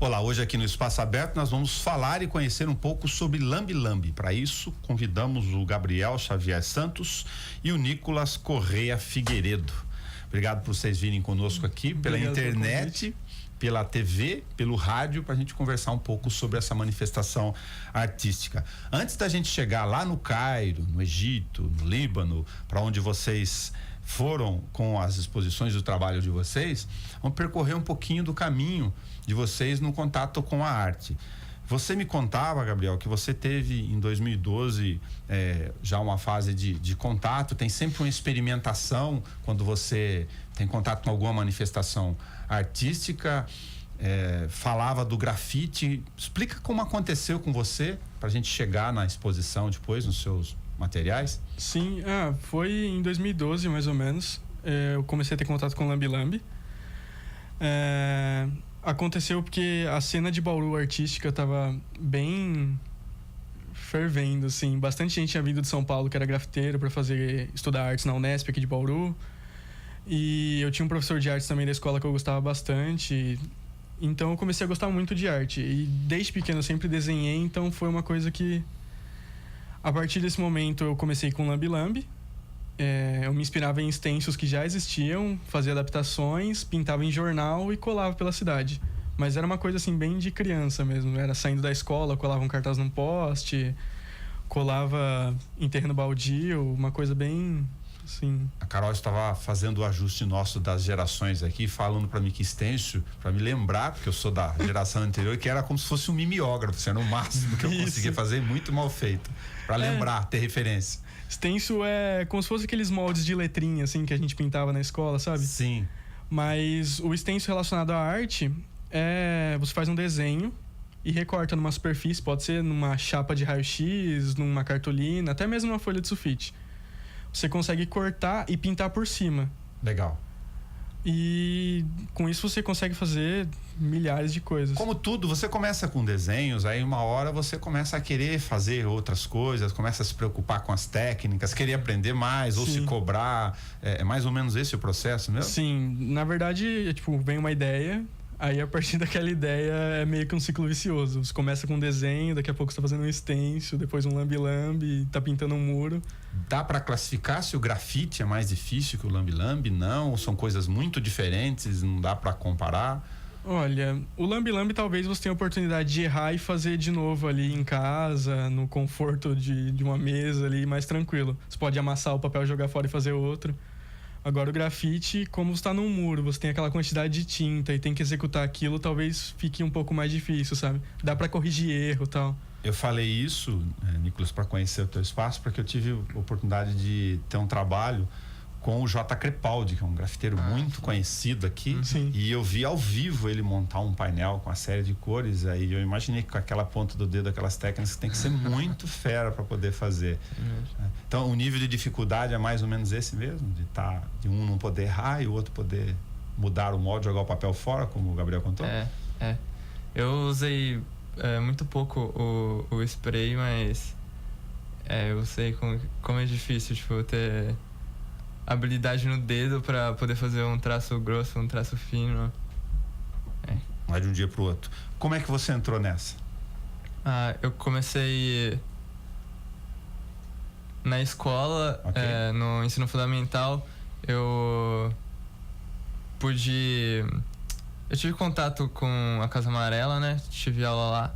Olá, hoje aqui no Espaço Aberto nós vamos falar e conhecer um pouco sobre Lambi Lambi. Para isso, convidamos o Gabriel Xavier Santos e o Nicolas Correia Figueiredo. Obrigado por vocês virem conosco aqui pela internet, pela TV, pelo rádio, para a gente conversar um pouco sobre essa manifestação artística. Antes da gente chegar lá no Cairo, no Egito, no Líbano, para onde vocês foram com as exposições do trabalho de vocês, vamos percorrer um pouquinho do caminho de vocês no contato com a arte. Você me contava, Gabriel, que você teve em 2012 já uma fase de contato, tem sempre uma experimentação quando você tem contato com alguma manifestação artística, falava do grafite. Explica como aconteceu com você, para a gente chegar na exposição depois, nos seus materiais. Sim, foi em 2012 mais ou menos, eu comecei a ter contato com o Lambi Lambi. Aconteceu porque a cena de Bauru artística tava bem fervendo, assim. Bastante gente tinha vindo de São Paulo que era grafiteiro para estudar artes na Unesp aqui de Bauru. E eu tinha um professor de artes também da escola que eu gostava bastante. Então eu comecei a gostar muito de arte. E desde pequeno eu sempre desenhei, então foi uma coisa que... A partir desse momento eu comecei com Lambi Lambi. Eu me inspirava em stencils que já existiam, fazia adaptações, pintava em jornal e colava pela cidade. Mas era uma coisa assim bem de criança mesmo. Era saindo da escola, colava um cartaz num poste, colava em terreno baldio, uma coisa bem assim. A Carol estava fazendo o ajuste nosso das gerações aqui, falando para mim que stencil, para me lembrar, porque eu sou da geração anterior, que era como se fosse um mimeógrafo, isso era o máximo que eu conseguia fazer, muito mal feito, para lembrar, ter referência. Stencil é como se fosse aqueles moldes de letrinha, assim, que a gente pintava na escola, sabe? Sim. Mas o stencil relacionado à arte você faz um desenho e recorta numa superfície, pode ser numa chapa de raio-x, numa cartolina, até mesmo numa folha de sulfite. Você consegue cortar e pintar por cima. Legal. E com isso você consegue fazer milhares de coisas. Como tudo, você começa com desenhos, aí uma hora você começa a querer fazer outras coisas, começa a se preocupar com as técnicas, querer aprender mais, ou se cobrar. É mais ou menos esse o processo mesmo? Sim, na verdade, vem uma ideia, aí a partir daquela ideia é meio que um ciclo vicioso. Você começa com um desenho, daqui a pouco você tá fazendo um stencil, depois um Lambi Lambi, tá pintando um muro. Dá para classificar se o grafite é mais difícil que o Lambi Lambi? Não, são coisas muito diferentes, não dá para comparar? Olha, o Lambi Lambi talvez você tenha a oportunidade de errar e fazer de novo ali em casa, no conforto de uma mesa ali, mais tranquilo. Você pode amassar o papel, jogar fora e fazer outro. Agora o grafite, como você tá num muro, você tem aquela quantidade de tinta e tem que executar aquilo, talvez fique um pouco mais difícil, sabe? Dá pra corrigir erro e tal. Eu falei isso, Nicolas, para conhecer o teu espaço, porque eu tive a oportunidade de ter um trabalho com o J. Crepaldi, que é um grafiteiro muito conhecido aqui. Sim. E eu vi ao vivo ele montar um painel com uma série de cores. Aí eu imaginei que com aquela ponta do dedo, aquelas técnicas, tem que ser muito fera para poder fazer. Então o nível de dificuldade é mais ou menos esse mesmo, de um não poder errar e o outro poder mudar o molde, jogar o papel fora, como o Gabriel contou. Eu usei muito pouco o spray, mas eu sei como é difícil ter habilidade no dedo para poder fazer um traço grosso, um traço fino. Não é de um dia pro outro. Como é que você entrou nessa? Eu comecei na escola, no ensino fundamental. Eu tive contato com a Casa Amarela, né? Tive aula lá.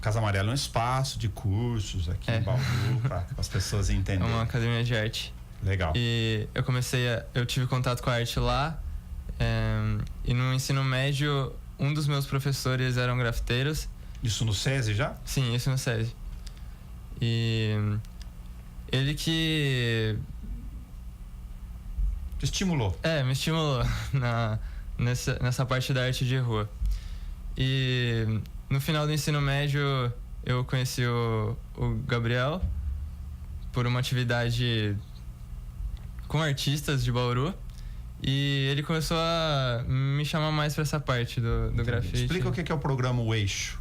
Casa Amarela é um espaço de cursos aqui em Bauru, para as pessoas entenderem. É uma academia de arte. Legal. E eu tive contato com a arte lá, e no ensino médio um dos meus professores eram grafiteiros. Isso no SESI já? Sim, isso no SESI. E ele que te estimulou? Me estimulou nessa parte da arte de rua. E no final do ensino médio eu conheci o Gabriel por uma atividade com artistas de Bauru, e ele começou a me chamar mais para essa parte do grafite. Explica o que é o programa O Eixo.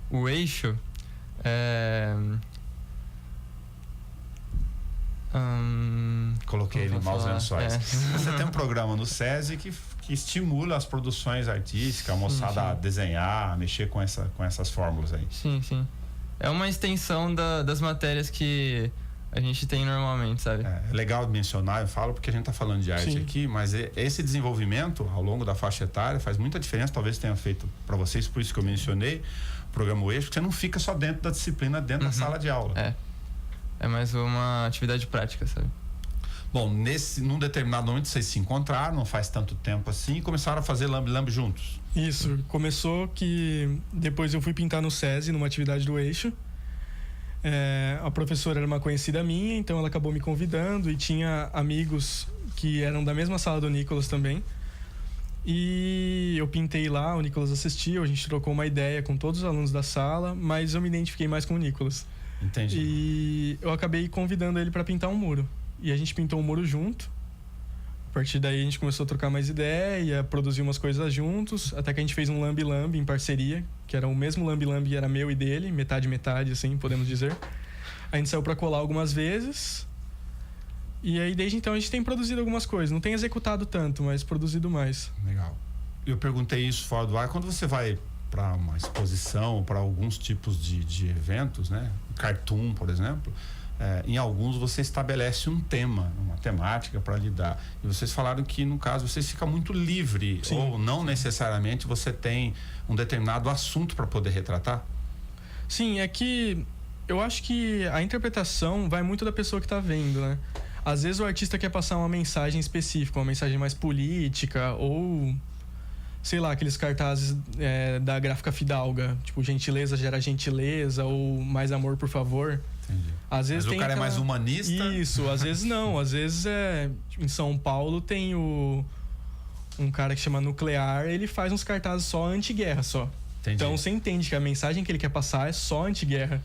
O Eixo Coloquei ele em maus lençóis. Você tem um programa no SESI que estimula as produções artísticas, a moçada a desenhar, a mexer com essas fórmulas aí. Sim, sim. É uma extensão das matérias que a gente tem normalmente, sabe? É legal mencionar, eu falo porque a gente está falando de arte aqui, mas esse desenvolvimento ao longo da faixa etária faz muita diferença, talvez tenha feito para vocês, por isso que eu mencionei o programa Eixo, que você não fica só dentro da disciplina, dentro da sala de aula. É mais uma atividade prática, sabe? Bom, num determinado momento vocês se encontraram, não faz tanto tempo assim, e começaram a fazer lambe-lambe juntos. Isso, começou que depois eu fui pintar no SESI, numa atividade do Eixo. A professora era uma conhecida minha, então ela acabou me convidando e tinha amigos que eram da mesma sala do Nicolas também. E eu pintei lá, o Nicolas assistiu, a gente trocou uma ideia com todos os alunos da sala, mas eu me identifiquei mais com o Nicolas. Entendi. E eu acabei convidando ele para pintar um muro. E a gente pintou um muro junto. A partir daí a gente começou a trocar mais ideia, produzir umas coisas juntos, até que a gente fez um lambe-lambe em parceria, que era o mesmo lambe-lambe que era meu e dele, metade, assim, podemos dizer. A gente saiu para colar algumas vezes. E aí desde então a gente tem produzido algumas coisas. Não tem executado tanto, mas produzido mais. Legal. Eu perguntei isso fora do ar. Quando você vai para uma exposição, para alguns tipos de eventos, né? Cartoon, por exemplo, em alguns você estabelece um tema, uma temática para lidar. E vocês falaram que, no caso, você fica muito livre. Sim, ou não necessariamente você tem um determinado assunto para poder retratar? Sim, é que eu acho que a interpretação vai muito da pessoa que está vendo, né? Às vezes o artista quer passar uma mensagem específica, uma mensagem mais política, ou sei lá, aqueles cartazes da gráfica Fidalga, tipo, gentileza gera gentileza, ou mais amor, por favor. Entendi. Às vezes mas o cara é mais humanista? Isso, às vezes não. Às vezes em São Paulo tem um cara que chama Nuclear, ele faz uns cartazes só anti-guerra, só. Entendi. Então você entende que a mensagem que ele quer passar é só anti-guerra.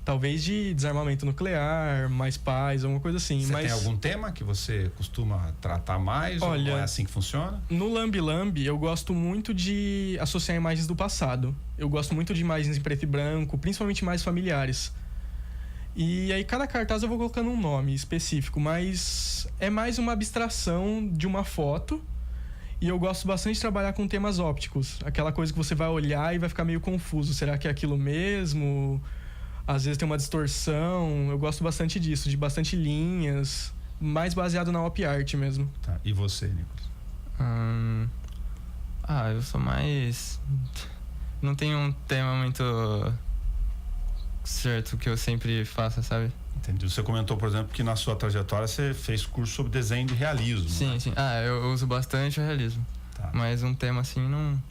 Talvez de desarmamento nuclear, mais paz, alguma coisa assim. Você tem algum tema que você costuma tratar mais? Olha, ou não é assim que funciona? No lambe-lambe, eu gosto muito de associar imagens do passado. Eu gosto muito de imagens em preto e branco, principalmente mais familiares. E aí cada cartaz eu vou colocando um nome específico, mas é mais uma abstração de uma foto. E eu gosto bastante de trabalhar com temas ópticos. Aquela coisa que você vai olhar e vai ficar meio confuso. Será que é aquilo mesmo? Às vezes tem uma distorção. Eu gosto bastante disso, de bastante linhas. Mais baseado na op art mesmo. Tá. E você, Nicolas? Eu sou mais... Não tenho um tema muito certo que eu sempre faça, sabe? Entendi. Você comentou, por exemplo, que na sua trajetória você fez curso sobre desenho de realismo. Sim, né? sim. Eu uso bastante o realismo. Tá. Mas um tema assim não...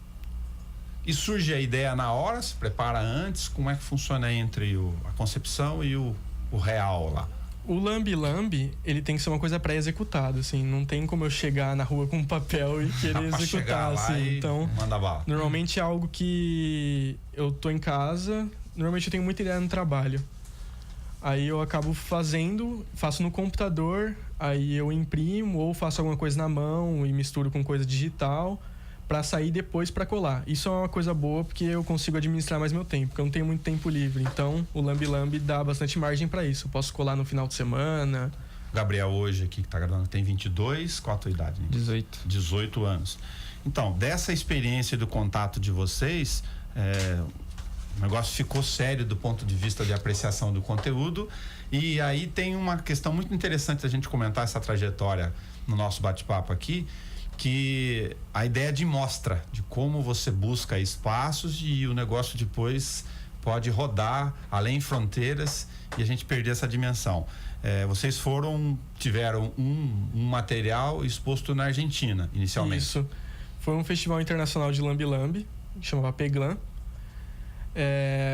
E surge a ideia na hora, se prepara antes? Como é que funciona entre a concepção e o real lá? O lambe-lambe, ele tem que ser uma coisa pré-executada, assim. Não tem como eu chegar na rua com um papel e querer executar, assim. Então, manda bala. Normalmente é algo que eu tô em casa, normalmente eu tenho muita ideia no trabalho. Aí eu acabo faço no computador, aí eu imprimo ou faço alguma coisa na mão e misturo com coisa digital para sair depois para colar. Isso é uma coisa boa porque eu consigo administrar mais meu tempo, porque eu não tenho muito tempo livre. Então, o lambe-lambe dá bastante margem para isso. Eu posso colar no final de semana. Gabriel hoje aqui que tá gravando tem 22, qual a tua idade? Né? 18 anos. Então, dessa experiência do contato de vocês, o negócio ficou sério do ponto de vista de apreciação do conteúdo. E aí tem uma questão muito interessante da gente comentar essa trajetória no nosso bate-papo aqui, que a ideia de mostra, de como você busca espaços e o negócio depois pode rodar além fronteiras e a gente perder essa dimensão. Vocês tiveram um material exposto na Argentina, inicialmente. Isso. Foi um festival internacional de lambe-lambe, que chamava Peglan.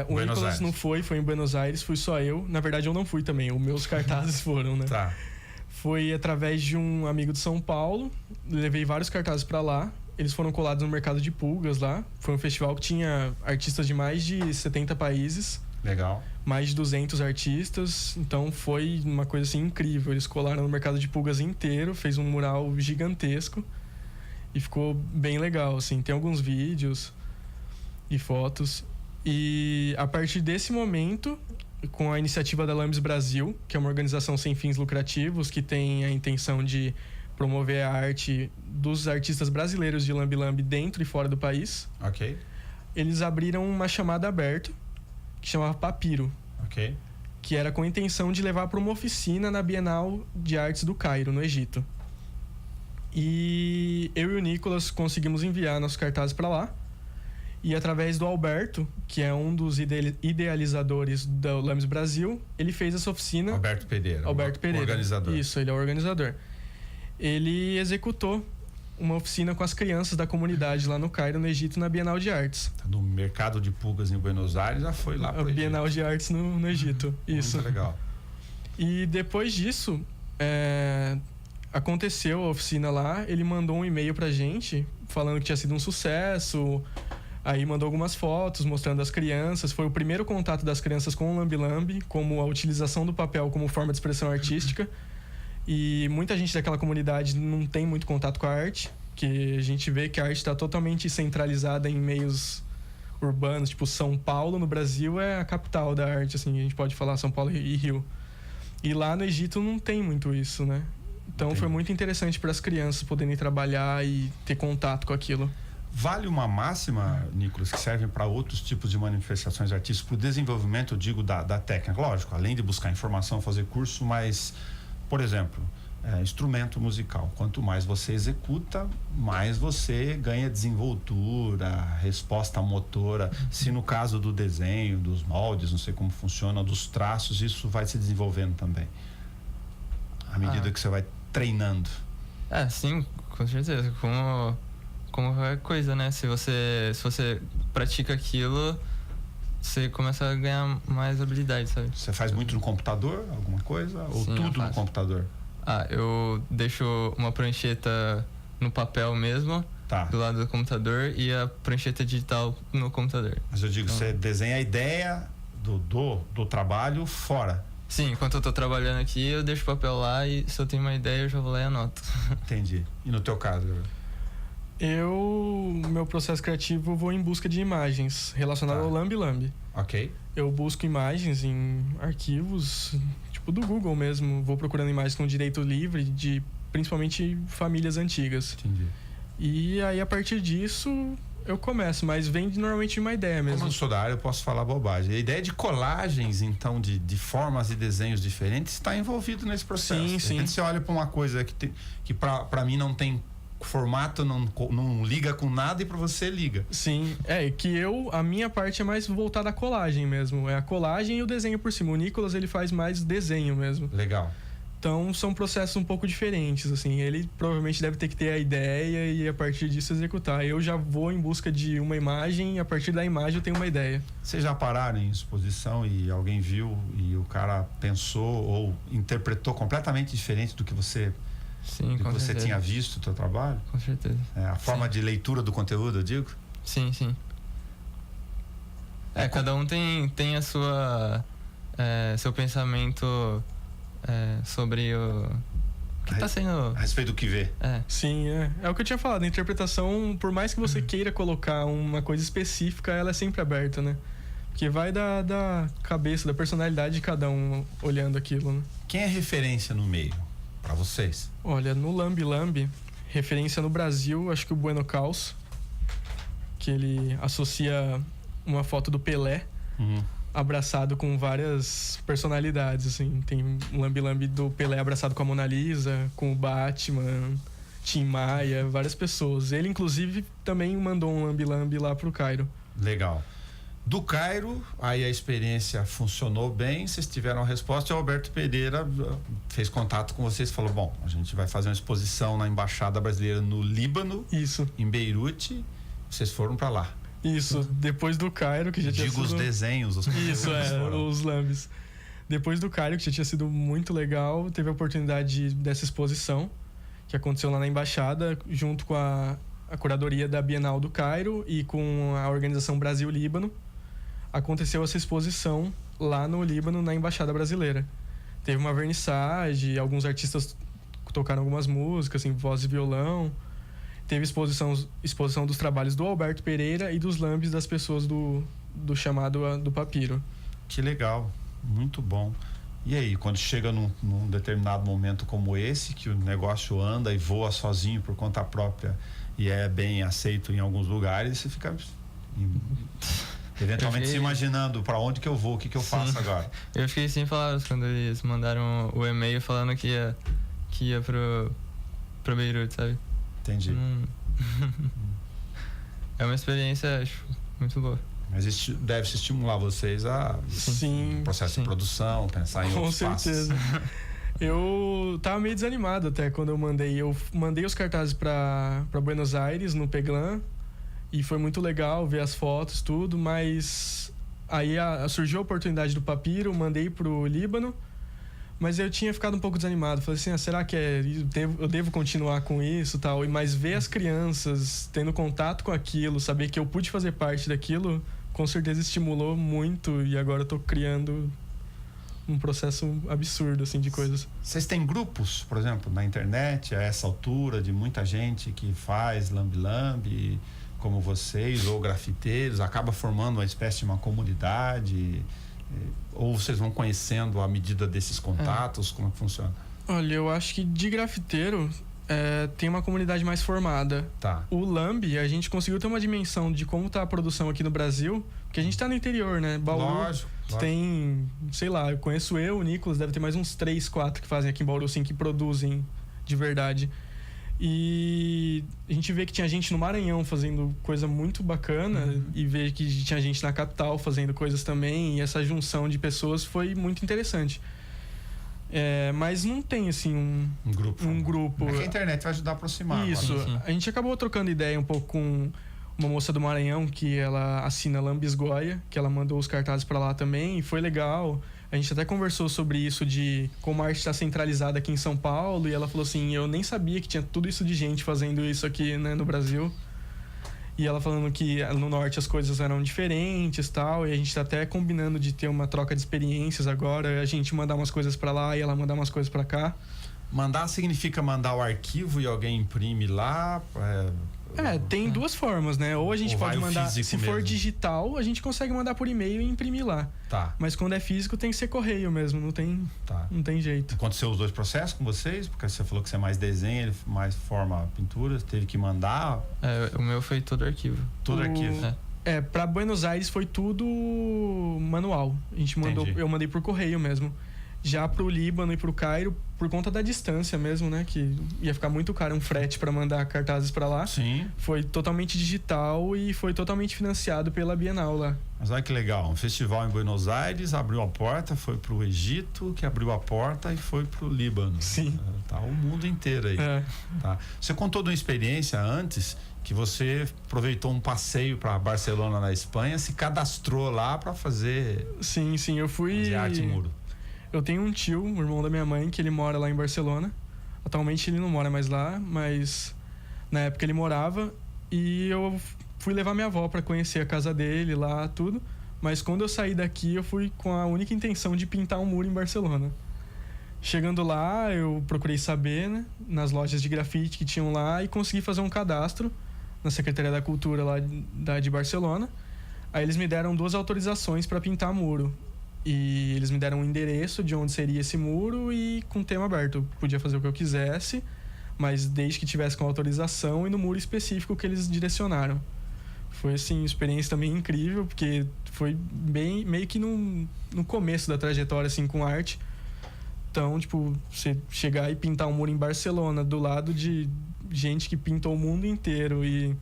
O Nicolas não foi em Buenos Aires, fui só eu. Na verdade, eu não fui também, os meus cartazes foram, né? Tá. Foi através de um amigo de São Paulo, levei vários cartazes pra lá. Eles foram colados no mercado de pulgas lá. Foi um festival que tinha artistas de mais de 70 países. Legal. Mais de 200 artistas. Então foi uma coisa assim incrível. Eles colaram no mercado de pulgas inteiro, fez um mural gigantesco e ficou bem legal, assim. Tem alguns vídeos e fotos. E a partir desse momento, com a iniciativa da Lambes Brasil, que é uma organização sem fins lucrativos que tem a intenção de promover a arte dos artistas brasileiros de Lambi Lambi dentro e fora do país. Ok. Eles abriram uma chamada aberta que chamava Papiro, Ok. que era com a intenção de levar para uma oficina na Bienal de Artes do Cairo, no Egito. E eu e o Nicolas conseguimos enviar nossos cartazes para lá. E através do Alberto, que é um dos idealizadores do Lambis Brasil, ele fez essa oficina. Alberto Pereira. Organizador. Isso, ele é o organizador. Ele executou uma oficina com as crianças da comunidade lá no Cairo, no Egito, na Bienal de Artes. No mercado de pulgas em Buenos Aires, já foi lá A pro Bienal Egito. de Artes no Egito. Isso. Muito legal. E depois disso, aconteceu a oficina lá, ele mandou um e-mail pra gente falando que tinha sido um sucesso, aí mandou algumas fotos mostrando as crianças, foi o primeiro contato das crianças com o Lambi Lambi, como a utilização do papel como forma de expressão artística, e muita gente daquela comunidade não tem muito contato com a arte, que a gente vê que a arte está totalmente centralizada em meios urbanos, tipo São Paulo no Brasil é a capital da arte, assim, a gente pode falar São Paulo e Rio. E lá no Egito não tem muito isso, né? Então foi muito interessante para as crianças poderem trabalhar e ter contato com aquilo. Vale uma máxima, Nicolas, que serve para outros tipos de manifestações artísticas, para o desenvolvimento, eu digo, da técnica. Lógico, além de buscar informação, fazer curso, mas, por exemplo, instrumento musical. Quanto mais você executa, mais você ganha desenvoltura, resposta motora. Se no caso do desenho, dos moldes, não sei como funciona, dos traços, isso vai se desenvolvendo também. À medida que você vai treinando. Sim, com certeza. Como qualquer coisa, né? Se você pratica aquilo, você começa a ganhar mais habilidade, sabe? Você faz muito no computador, alguma coisa? Ou Sim, tudo no computador? Eu deixo uma prancheta no papel mesmo, Tá. do lado do computador, e a prancheta digital no computador. Mas eu digo, você desenha a ideia do trabalho fora. Sim, enquanto eu tô trabalhando aqui, eu deixo o papel lá e se eu tenho uma ideia, eu já vou lá e anoto. Entendi. E no teu caso? Meu processo criativo, eu vou em busca de imagens relacionadas ao Lambi Lambi. Ok. Eu busco imagens em arquivos, tipo do Google mesmo. Vou procurando imagens com direito livre de principalmente famílias antigas. Entendi. E aí, a partir disso, eu começo, mas vem normalmente de uma ideia mesmo. Como eu sou da área, eu posso falar bobagem. A ideia de colagens, então, de formas e desenhos diferentes, está envolvido nesse processo. Sim, sim. Você olha para uma coisa que para mim não tem formato, não liga com nada, e para você liga. Sim, que a minha parte é mais voltada à colagem mesmo. É a colagem e o desenho por cima. O Nicolas, ele faz mais desenho mesmo. Legal. Então, são processos um pouco diferentes, assim. Ele provavelmente deve ter que ter a ideia e, a partir disso, executar. Eu já vou em busca de uma imagem e, a partir da imagem, eu tenho uma ideia. Vocês já pararam em exposição e alguém viu e o cara pensou ou interpretou completamente diferente do que você, Sim, com certeza. tinha visto o teu trabalho? Com certeza. A forma de leitura do conteúdo, eu digo? Sim, sim. Cada um tem a sua... seu pensamento... sobre o que está sendo... A respeito do que vê. Sim, é o que eu tinha falado. A interpretação, por mais que você queira colocar uma coisa específica, ela é sempre aberta, né? Porque vai da cabeça, da personalidade de cada um olhando aquilo, né? Quem é referência no meio, para vocês? Olha, no Lambi Lambi, referência no Brasil, acho que o Bueno Caos, que ele associa uma foto do Pelé abraçado com várias personalidades, assim. Tem um Lambi Lambi do Pelé abraçado com a Mona Lisa, com o Batman, Tim Maia, várias pessoas. Ele, inclusive, também mandou um Lambi Lambi lá pro Cairo. Legal. Do Cairo, aí a experiência funcionou bem, vocês tiveram a resposta, e o Alberto Pereira fez contato com vocês e falou, bom, a gente vai fazer uma exposição na Embaixada Brasileira no Líbano, Isso. em Beirute, vocês foram para lá. Isso, depois do Cairo, que já tinha sido... os desenhos. Isso, os lambis. Depois do Cairo, que já tinha sido muito legal, teve a oportunidade dessa exposição, que aconteceu lá na Embaixada, junto com a curadoria da Bienal do Cairo e com a organização Brasil-Líbano. Aconteceu essa exposição lá no Líbano, na Embaixada Brasileira. Teve uma vernissagem, alguns artistas tocaram algumas músicas, assim, voz e violão. Teve exposição dos trabalhos do Alberto Pereira e dos lambis das pessoas do chamado do Papiro. Que legal, muito bom. E aí, quando chega num determinado momento como esse, que o negócio anda e voa sozinho por conta própria e é bem aceito em alguns lugares, você fica eventualmente se imaginando para onde que eu vou, o que eu faço agora. Eu fiquei sem palavras quando eles mandaram o e-mail falando que ia pro Beirute, sabe? Entendi. É uma experiência, acho, muito boa. Mas isso deve se estimular vocês a processo de produção, pensar em outros passos. Com certeza. Eu tava meio desanimado até quando eu mandei. Eu mandei os cartazes para Buenos Aires, no Peglan, e foi muito legal ver as fotos, tudo, mas aí surgiu a oportunidade do Papiro, mandei pro Líbano, mas eu tinha ficado um pouco desanimado. Falei assim, será que eu devo continuar com isso e tal? Mas ver as crianças tendo contato com aquilo, saber que eu pude fazer parte daquilo, com certeza estimulou muito, e agora eu tô criando um processo absurdo, assim, de coisas. Vocês têm grupos, por exemplo, na internet, a essa altura, de muita gente que faz lambe-lambe, como vocês, ou grafiteiros, acaba formando uma espécie de uma comunidade? Ou vocês vão conhecendo à medida desses contatos? Como é que funciona? Olha, eu acho que de grafiteiro tem uma comunidade mais formada. Tá. O Lambe, a gente conseguiu ter uma dimensão de como tá a produção aqui no Brasil, porque a gente tá no interior, né? Bauru Lógico. tem, sei lá, eu conheço o Nicolas, deve ter mais uns 3, 4 que fazem aqui em Bauru, assim, que produzem de verdade. E a gente vê que tinha gente no Maranhão fazendo coisa muito bacana, e vê que tinha gente na capital fazendo coisas também, e essa junção de pessoas foi muito interessante. Mas não tem, assim, um grupo. É que a internet vai ajudar a aproximar. Isso. Agora. A gente acabou trocando ideia um pouco com uma moça do Maranhão, que ela assina Lambisgoia, que ela mandou os cartazes pra lá também, e foi legal. A gente até conversou sobre isso, de como a arte está centralizada aqui em São Paulo, e ela falou assim, eu nem sabia que tinha tudo isso de gente fazendo isso aqui, né, no Brasil. E ela falando que no norte as coisas eram diferentes e tal, e a gente tá até combinando de ter uma troca de experiências agora, a gente mandar umas coisas pra lá e ela mandar umas coisas pra cá. Mandar significa mandar o arquivo e alguém imprime lá? Tem duas formas, né? Ou a gente pode mandar, se for mesmo. Digital, a gente consegue mandar por e-mail e imprimir lá. Tá. Mas quando é físico tem que ser correio mesmo, não tem jeito. Aconteceu os dois processos com vocês? Porque você falou que você mais desenha, ele mais forma pintura, teve que mandar? O meu foi todo arquivo. Tudo arquivo? Pra Buenos Aires foi tudo manual. A gente mandou, eu mandei por correio mesmo. Já pro Líbano e pro Cairo, por conta da distância mesmo, né? Que ia ficar muito caro um frete para mandar cartazes para lá. Sim. Foi totalmente digital e foi totalmente financiado pela Bienal lá. Mas olha que legal, um festival em Buenos Aires abriu a porta, foi pro Egito, que abriu a porta, e foi pro Líbano. Sim. Tá o mundo inteiro aí. Tá. Você contou de uma experiência antes que você aproveitou um passeio para Barcelona, na Espanha, se cadastrou lá para fazer. Sim, eu fui. De arte em muro. Eu tenho um tio, o irmão da minha mãe, que ele mora lá em Barcelona. Atualmente ele não mora mais lá, mas na época ele morava, e eu fui levar minha avó para conhecer a casa dele lá, tudo. Mas quando eu saí daqui, eu fui com a única intenção de pintar um muro em Barcelona. Chegando lá, eu procurei saber, né, nas lojas de grafite que tinham lá, e consegui fazer um cadastro na Secretaria da Cultura lá de Barcelona. Aí eles me deram 2 autorizações para pintar muro. E eles me deram um endereço de onde seria esse muro, e com tema aberto. Eu podia fazer o que eu quisesse, mas desde que tivesse com autorização e no muro específico que eles direcionaram. Foi, assim, uma experiência também incrível, porque foi bem, meio que no começo da trajetória, assim, com arte. Então, tipo, você chegar e pintar um muro em Barcelona, do lado de gente que pintou o mundo inteiro, e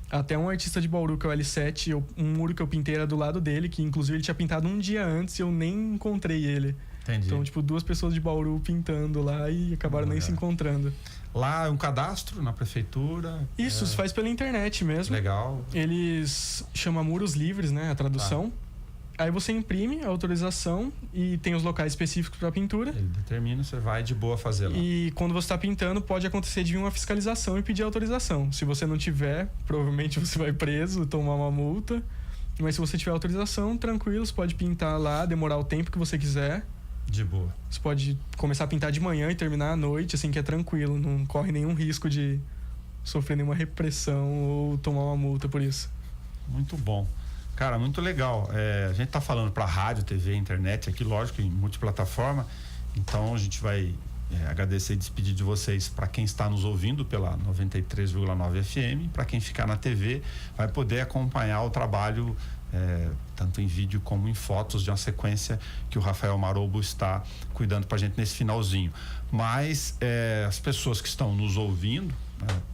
até um artista de Bauru, que é o L7, um muro que eu pintei era do lado dele, que inclusive ele tinha pintado um dia antes e eu nem encontrei ele. Entendi. Então, tipo, 2 pessoas de Bauru pintando lá e acabaram nem se encontrando. Lá é um cadastro na prefeitura? Isso, se faz pela internet mesmo. Legal. Eles chamam Muros Livres, né, a tradução. Aí você imprime a autorização e tem os locais específicos para pintura. Ele determina, você vai de boa fazer lá. E quando você está pintando, pode acontecer de vir uma fiscalização e pedir autorização. Se você não tiver, provavelmente você vai preso, tomar uma multa. Mas se você tiver autorização, tranquilo, você pode pintar lá, demorar o tempo que você quiser. De boa. Você pode começar a pintar de manhã e terminar à noite, assim, que é tranquilo. Não corre nenhum risco de sofrer nenhuma repressão ou tomar uma multa por isso. Muito bom. Cara, muito legal. A gente tá falando para rádio, TV, internet, aqui, lógico, em multiplataforma. Então a gente vai agradecer e despedir de vocês para quem está nos ouvindo pela 93,9 FM. Para quem ficar na TV, vai poder acompanhar o trabalho tanto em vídeo como em fotos de uma sequência que o Rafael Marobo está cuidando para a gente nesse finalzinho. Mas as pessoas que estão nos ouvindo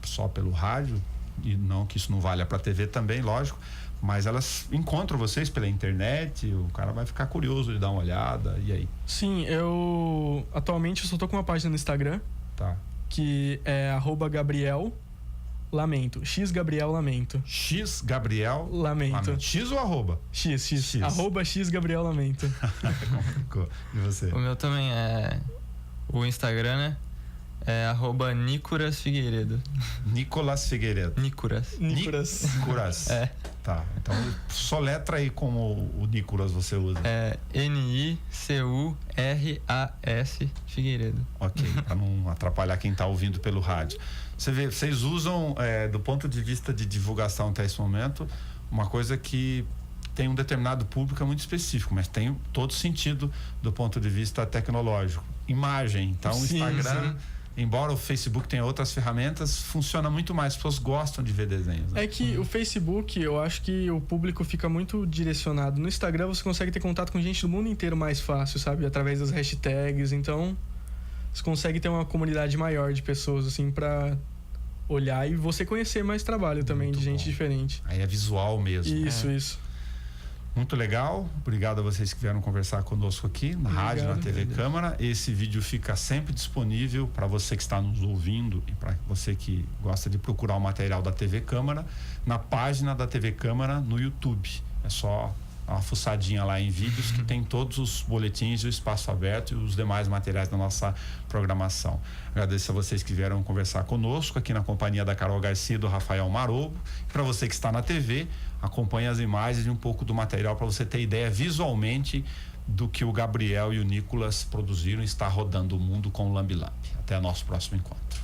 só pelo rádio, e não que isso não valha para a TV também, lógico, mas elas encontram vocês pela internet, o cara vai ficar curioso de dar uma olhada, e aí? Sim, atualmente eu só tô com uma página no Instagram, Tá. que é @Gabriel Lamento, X Gabriel Lamento. X Gabriel Lamento. X ou arroba? X. X. @X Gabriel Lamento. Complicou. E você? O meu também é o Instagram, né? É @Nicolas Figueiredo. Nicolas Figueiredo. Nicolas. Nicolas. É. Tá, então soletra aí como o Nicolas você usa. É Nicuras Figueiredo. Ok, para não atrapalhar quem tá ouvindo pelo rádio. Vocês usam, do ponto de vista de divulgação até esse momento, uma coisa que tem um determinado público muito específico, mas tem todo sentido do ponto de vista tecnológico. Imagem, então o Instagram, embora o Facebook tenha outras ferramentas, funciona muito mais, as pessoas gostam de ver desenhos, né? É que o Facebook, eu acho que o público fica muito direcionado. No Instagram você consegue ter contato com gente do mundo inteiro mais fácil, sabe? Através das hashtags, então você consegue ter uma comunidade maior de pessoas, assim, pra olhar e você conhecer mais trabalho também Muito de gente bom. diferente. Aí é visual mesmo. Isso. Muito legal, obrigado a vocês que vieram conversar conosco aqui na rádio, na TV Câmara. Esse vídeo fica sempre disponível para você que está nos ouvindo e para você que gosta de procurar o material da TV Câmara na página da TV Câmara no YouTube. É só dar uma fuçadinha lá em vídeos que tem todos os boletins, o espaço aberto e os demais materiais da nossa programação. Agradeço a vocês que vieram conversar conosco aqui na companhia da Carol Garcia e do Rafael Marobo. Para você que está na TV, acompanhe as imagens e um pouco do material para você ter ideia visualmente do que o Gabriel e o Nicolas produziram e está rodando o mundo com o Lambi Lambi. Até o nosso próximo encontro.